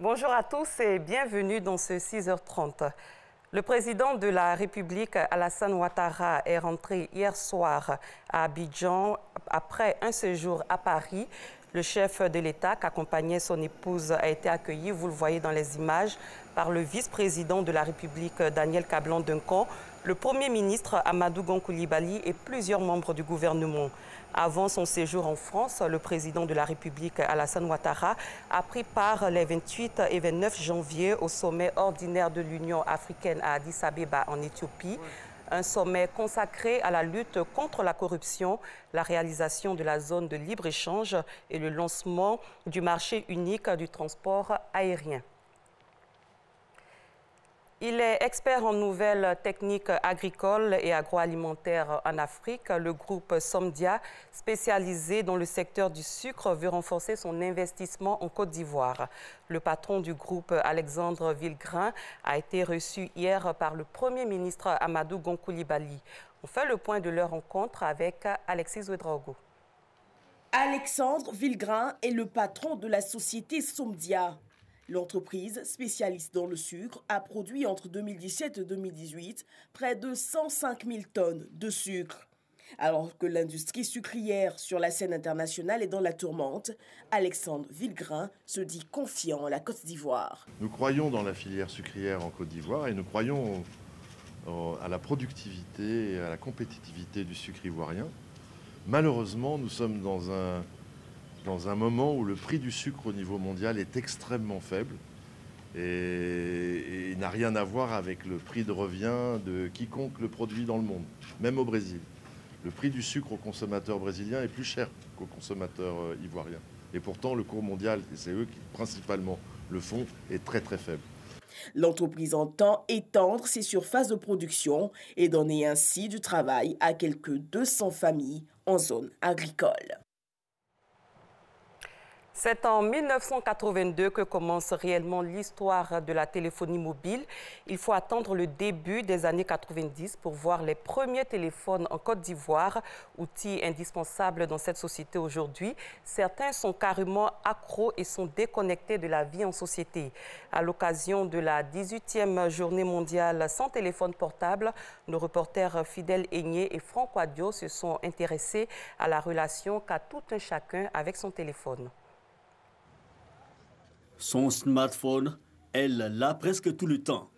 Bonjour à tous et bienvenue dans ce 6h30. Le président de la République, Alassane Ouattara, est rentré hier soir à Abidjan après un séjour à Paris. Le chef de l'État, qui accompagnait son épouse, a été accueilli, vous le voyez dans les images, par le vice-président de la République, Daniel Kablan-Duncan, le Premier ministre Amadou Gon Coulibaly et plusieurs membres du gouvernement. Avant son séjour en France, le président de la République, Alassane Ouattara, a pris part les 28 et 29 janvier au sommet ordinaire de l'Union africaine à Addis Abeba en Éthiopie. Un sommet consacré à la lutte contre la corruption, la réalisation de la zone de libre-échange et le lancement du marché unique du transport aérien. Il est expert en nouvelles techniques agricoles et agroalimentaires en Afrique. Le groupe Somdia, spécialisé dans le secteur du sucre, veut renforcer son investissement en Côte d'Ivoire. Le patron du groupe, Alexandre Villegrain, a été reçu hier par le Premier ministre Amadou Gon Coulibaly. On fait le point de leur rencontre avec Alexis Ouedraogo. Alexandre Villegrain est le patron de la société Somdia. L'entreprise, spécialiste dans le sucre, a produit entre 2017 et 2018 près de 105 000 tonnes de sucre. Alors que l'industrie sucrière sur la scène internationale est dans la tourmente, Alexandre Villegrain se dit confiant en la Côte d'Ivoire. Nous croyons dans la filière sucrière en Côte d'Ivoire et nous croyons à la productivité et à la compétitivité du sucre ivoirien. Malheureusement, nous sommes dans un moment où le prix du sucre au niveau mondial est extrêmement faible et n'a rien à voir avec le prix de revient de quiconque le produit dans le monde, même au Brésil. Le prix du sucre au consommateur brésilien est plus cher qu'au consommateur ivoirien. Et pourtant, le cours mondial, et c'est eux qui principalement le font, est très très faible. L'entreprise entend étendre ses surfaces de production et donner ainsi du travail à quelques 200 familles en zone agricole. C'est en 1982 que commence réellement l'histoire de la téléphonie mobile. Il faut attendre le début des années 90 pour voir les premiers téléphones en Côte d'Ivoire, outil indispensable dans cette société aujourd'hui. Certains sont carrément accros et sont déconnectés de la vie en société. À l'occasion de la 18e journée mondiale sans téléphone portable, nos reporters Fidèle Aigné et Franck Wadio se sont intéressés à la relation qu'a tout un chacun avec son téléphone. Son smartphone, elle l'a presque tout le temps.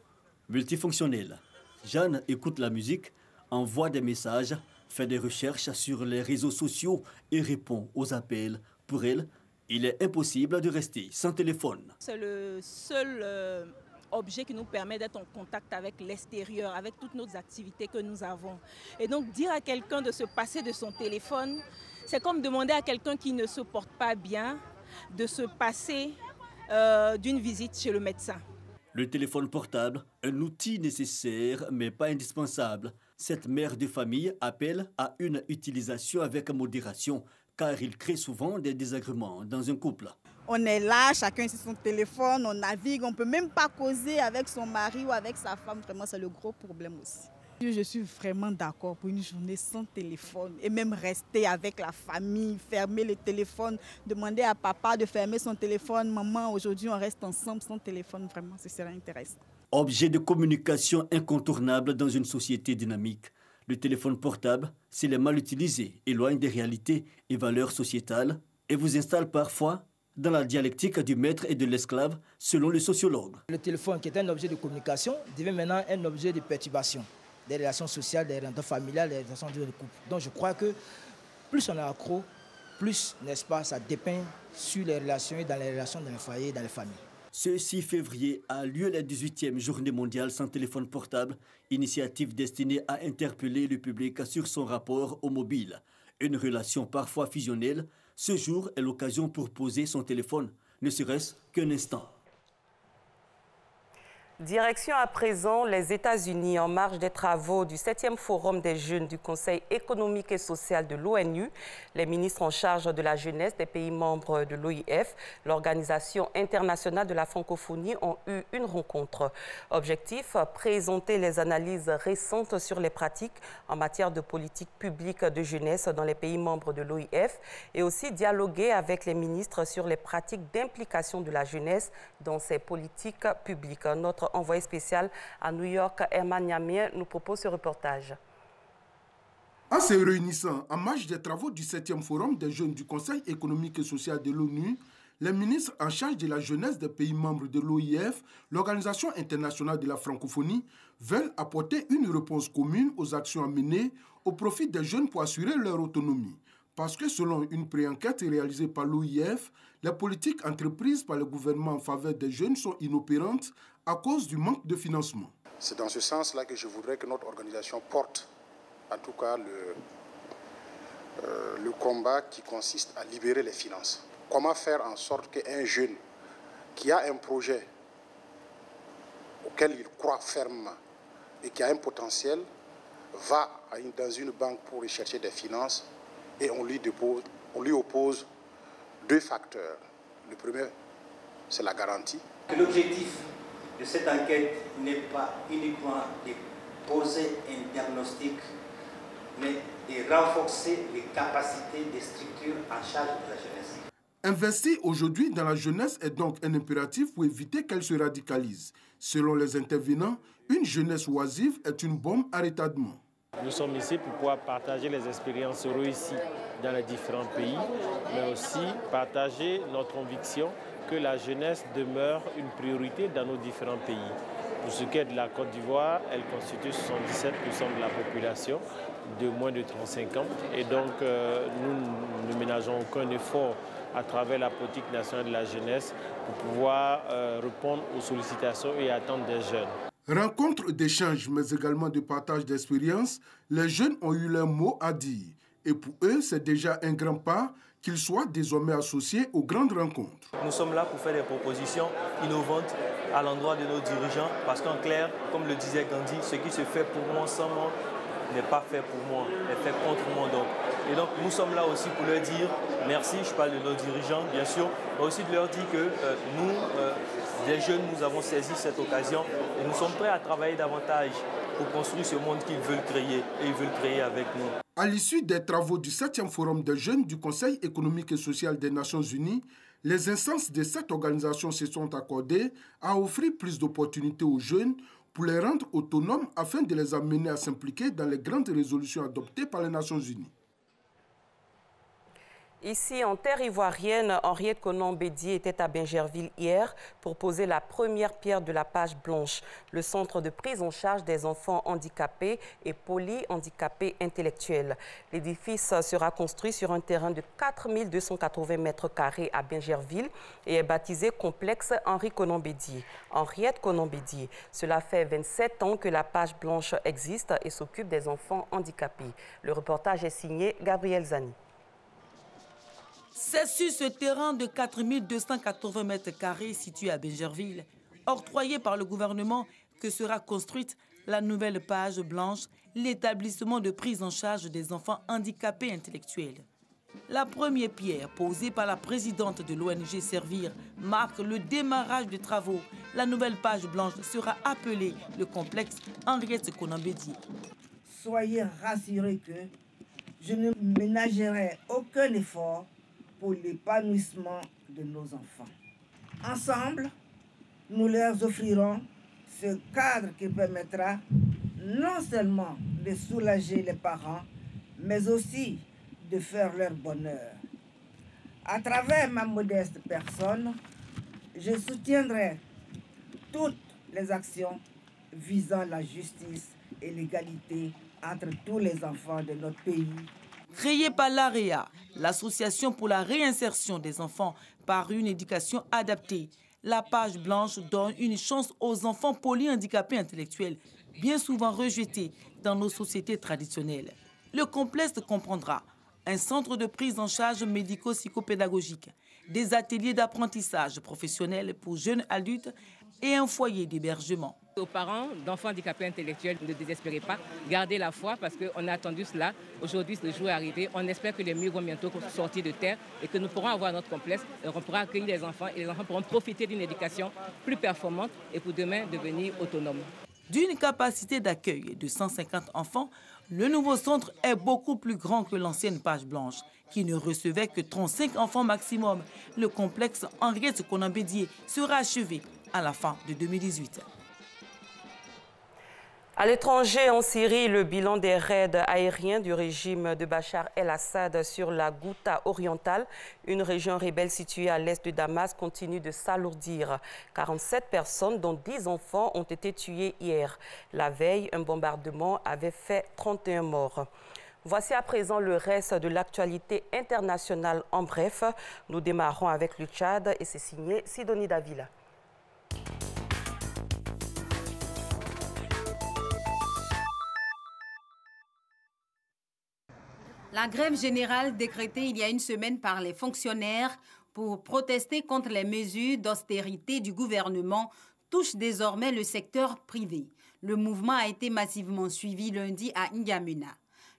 Multifonctionnel. Jeanne écoute la musique, envoie des messages, fait des recherches sur les réseaux sociaux et répond aux appels. Pour elle, il est impossible de rester sans téléphone. C'est le seul objet qui nous permet d'être en contact avec l'extérieur, avec toutes nos activités que nous avons. Et donc dire à quelqu'un de se passer de son téléphone, c'est comme demander à quelqu'un qui ne se porte pas bien de se passer d'une visite chez le médecin. Le téléphone portable, un outil nécessaire mais pas indispensable. Cette mère de famille appelle à une utilisation avec modération car il crée souvent des désagréments dans un couple. On est là, chacun sur son téléphone, on navigue, on ne peut même pas causer avec son mari ou avec sa femme. Vraiment, c'est le gros problème aussi. Je suis vraiment d'accord pour une journée sans téléphone et même rester avec la famille, fermer le téléphone, demander à papa de fermer son téléphone. Maman, aujourd'hui, on reste ensemble sans téléphone. Vraiment, ce serait intéressant. Objet de communication incontournable dans une société dynamique. Le téléphone portable, s'il est mal utilisé, éloigne des réalités et valeurs sociétales et vous installe parfois dans la dialectique du maître et de l'esclave, selon le sociologue. Le téléphone, qui est un objet de communication, devient maintenant un objet de perturbation des relations sociales, des relations familiales, des relations de couple. Donc je crois que plus on est accro, plus, n'est-ce pas, ça dépeint sur les relations et dans les relations dans les foyers et dans les familles. Ce 6 février a lieu la 18e journée mondiale sans téléphone portable, initiative destinée à interpeller le public sur son rapport au mobile. Une relation parfois fusionnelle, ce jour est l'occasion pour poser son téléphone, ne serait-ce qu'un instant. Direction à présent les États-Unis en marge des travaux du 7e Forum des jeunes du Conseil économique et social de l'ONU. Les ministres en charge de la jeunesse des pays membres de l'OIF, l'Organisation internationale de la francophonie, ont eu une rencontre. Objectif, présenter les analyses récentes sur les pratiques en matière de politique publique de jeunesse dans les pays membres de l'OIF et aussi dialoguer avec les ministres sur les pratiques d'implication de la jeunesse dans ces politiques publiques. Notre envoyé spécial à New York, Herman Niamien, nous propose ce reportage. En se réunissant en marge des travaux du 7e Forum des jeunes du Conseil économique et social de l'ONU, les ministres en charge de la jeunesse des pays membres de l'OIF, l'Organisation internationale de la francophonie, veulent apporter une réponse commune aux actions à mener au profit des jeunes pour assurer leur autonomie. Parce que selon une pré-enquête réalisée par l'OIF, les politiques entreprises par le gouvernement en faveur des jeunes sont inopérantes à cause du manque de financement. C'est dans ce sens-là que je voudrais que notre organisation porte, en tout cas, le combat qui consiste à libérer les finances. Comment faire en sorte qu'un jeune qui a un projet auquel il croit fermement et qui a un potentiel va dans une banque pour rechercher des finances et on lui oppose deux facteurs. Le premier, c'est la garantie. L'objectif de cette enquête n'est pas uniquement de poser un diagnostic, mais de renforcer les capacités des structures en charge de la jeunesse. Investir aujourd'hui dans la jeunesse est donc un impératif pour éviter qu'elle se radicalise. Selon les intervenants, une jeunesse oisive est une bombe à retardement. Nous sommes ici pour pouvoir partager les expériences réussies dans les différents pays, mais aussi partager notre conviction que la jeunesse demeure une priorité dans nos différents pays. Pour ce qui est de la Côte d'Ivoire, elle constitue 77% de la population de moins de 35 ans. Et donc, nous ne ménageons aucun effort à travers la politique nationale de la jeunesse pour pouvoir répondre aux sollicitations et attentes des jeunes. Rencontre d'échanges, mais également de partage d'expériences, les jeunes ont eu leur mot à dire. Et pour eux, c'est déjà un grand pas qu'ils soient désormais associés aux grandes rencontres. Nous sommes là pour faire des propositions innovantes à l'endroit de nos dirigeants, parce qu'en clair, comme le disait Gandhi, ce qui se fait pour moi sans moi n'est pas fait pour moi, est fait contre moi. Et donc nous sommes là aussi pour leur dire merci, je parle de nos dirigeants bien sûr, mais aussi de leur dire que nous, les jeunes, nous avons saisi cette occasion et nous sommes prêts à travailler davantage pour construire ce monde qu'ils veulent créer et ils veulent créer avec nous. À l'issue des travaux du 7e Forum des jeunes du Conseil économique et social des Nations Unies, les instances de cette organisation se sont accordées à offrir plus d'opportunités aux jeunes pour les rendre autonomes afin de les amener à s'impliquer dans les grandes résolutions adoptées par les Nations Unies. Ici, en terre ivoirienne, Henriette Konan-Bédié était à Bingerville hier pour poser la première pierre de la page blanche, le centre de prise en charge des enfants handicapés et polyhandicapés intellectuels. L'édifice sera construit sur un terrain de 4280 mètres carrés à Bingerville et est baptisé Complexe Henri Konan-Bédié. Henriette Konan-Bédié, cela fait 27 ans que la page blanche existe et s'occupe des enfants handicapés. Le reportage est signé Gabriel Zani. C'est sur ce terrain de 4280 mètres carrés situé à Bingerville, octroyé par le gouvernement, que sera construite la nouvelle page blanche, l'établissement de prise en charge des enfants handicapés intellectuels. La première pierre posée par la présidente de l'ONG Servir marque le démarrage des travaux. La nouvelle page blanche sera appelée le complexe Henriette Konan-Bédié. Soyez rassurés que je ne ménagerai aucun effort pour l'épanouissement de nos enfants. Ensemble, nous leur offrirons ce cadre qui permettra non seulement de soulager les parents, mais aussi de faire leur bonheur. À travers ma modeste personne, je soutiendrai toutes les actions visant la justice et l'égalité entre tous les enfants de notre pays. Créée par l'AREA, l'Association pour la réinsertion des enfants par une éducation adaptée, la page blanche donne une chance aux enfants polyhandicapés intellectuels, bien souvent rejetés dans nos sociétés traditionnelles. Le complexe comprendra un centre de prise en charge médico-psychopédagogique, des ateliers d'apprentissage professionnel pour jeunes adultes, et un foyer d'hébergement. Aux parents d'enfants handicapés intellectuels, ne désespérez pas, gardez la foi parce qu'on a attendu cela. Aujourd'hui, le jour est arrivé. On espère que les murs vont bientôt sortir de terre et que nous pourrons avoir notre complexe et on pourra accueillir les enfants et les enfants pourront profiter d'une éducation plus performante et pour demain devenir autonomes. D'une capacité d'accueil de 150 enfants, le nouveau centre est beaucoup plus grand que l'ancienne page blanche, qui ne recevait que 35 enfants maximum. Le complexe Henriette Konambédié sera achevé à la fin de 2018. À l'étranger, en Syrie, le bilan des raids aériens du régime de Bachar el-Assad sur la Ghouta orientale, une région rebelle située à l'est de Damas, continue de s'alourdir. 47 personnes, dont 10 enfants, ont été tuées hier. La veille, un bombardement avait fait 31 morts. Voici à présent le reste de l'actualité internationale en bref. Nous démarrons avec le Tchad et c'est signé Sidonie Davila. La grève générale décrétée il y a une semaine par les fonctionnaires pour protester contre les mesures d'austérité du gouvernement touche désormais le secteur privé. Le mouvement a été massivement suivi lundi à N'Djamena.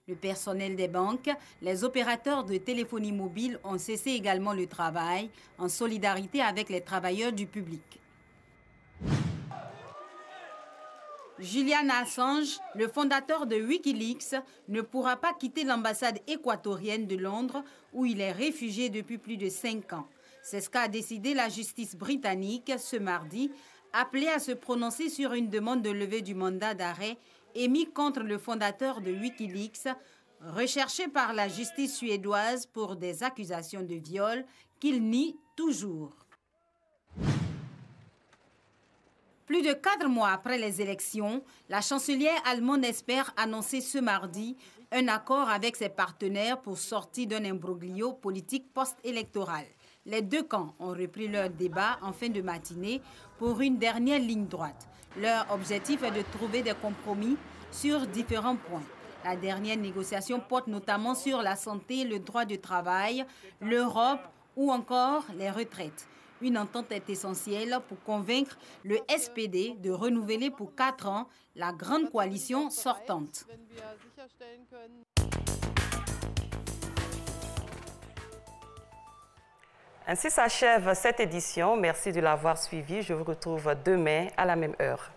Le personnel des banques, les opérateurs de téléphonie mobile ont cessé également le travail en solidarité avec les travailleurs du public. Julian Assange, le fondateur de Wikileaks, ne pourra pas quitter l'ambassade équatorienne de Londres où il est réfugié depuis plus de 5 ans. C'est ce qu'a décidé la justice britannique ce mardi, appelée à se prononcer sur une demande de levée du mandat d'arrêt émis contre le fondateur de Wikileaks, recherché par la justice suédoise pour des accusations de viol qu'il nie toujours. Plus de 4 mois après les élections, la chancelière allemande espère annoncer ce mardi un accord avec ses partenaires pour sortir d'un imbroglio politique post-électoral. Les deux camps ont repris leur débat en fin de matinée pour une dernière ligne droite. Leur objectif est de trouver des compromis sur différents points. La dernière négociation porte notamment sur la santé, le droit du travail, l'Europe ou encore les retraites. Une entente est essentielle pour convaincre le SPD de renouveler pour 4 ans la grande coalition sortante. Ainsi s'achève cette édition. Merci de l'avoir suivi. Je vous retrouve demain à la même heure.